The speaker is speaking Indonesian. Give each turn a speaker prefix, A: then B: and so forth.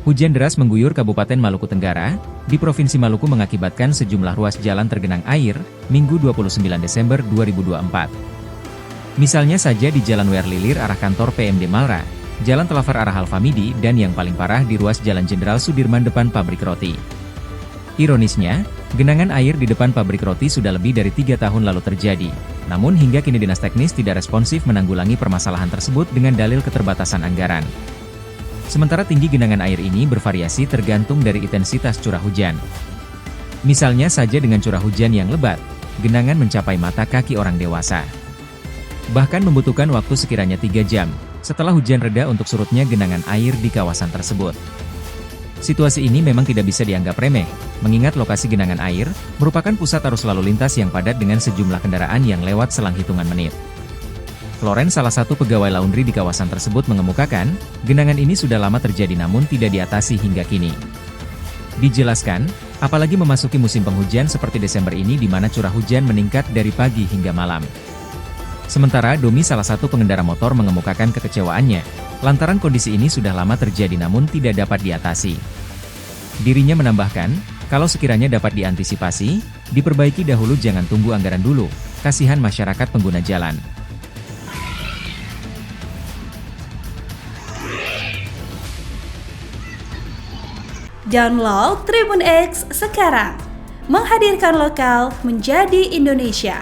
A: Hujan deras mengguyur Kabupaten Maluku Tenggara, di Provinsi Maluku mengakibatkan sejumlah ruas jalan tergenang air, Minggu 29 Desember 2024. Misalnya saja di Jalan Werlilir arah kantor PMD Malra, Jalan Telafar arah Alfamidi, dan yang paling parah di ruas Jalan Jenderal Sudirman depan pabrik roti. Ironisnya, genangan air di depan pabrik roti sudah lebih dari 3 tahun lalu terjadi. Namun hingga kini dinas teknis tidak responsif menanggulangi permasalahan tersebut dengan dalil keterbatasan anggaran. Sementara tinggi genangan air ini bervariasi tergantung dari intensitas curah hujan. Misalnya saja dengan curah hujan yang lebat, genangan mencapai mata kaki orang dewasa. Bahkan membutuhkan waktu sekiranya 3 jam, setelah hujan reda untuk surutnya genangan air di kawasan tersebut. Situasi ini memang tidak bisa dianggap remeh, mengingat lokasi genangan air merupakan pusat arus lalu lintas yang padat dengan sejumlah kendaraan yang lewat selang hitungan menit. Florence, salah satu pegawai laundry di kawasan tersebut, mengemukakan, genangan ini sudah lama terjadi namun tidak diatasi hingga kini. Dijelaskan, apalagi memasuki musim penghujan seperti Desember ini di mana curah hujan meningkat dari pagi hingga malam. Sementara Domi, salah satu pengendara motor, mengemukakan kekecewaannya, lantaran kondisi ini sudah lama terjadi namun tidak dapat diatasi. Dirinya menambahkan, kalau sekiranya dapat diantisipasi, diperbaiki dahulu, jangan tunggu anggaran dulu, kasihan masyarakat pengguna jalan.
B: Download Tribun X sekarang, menghadirkan lokal menjadi Indonesia.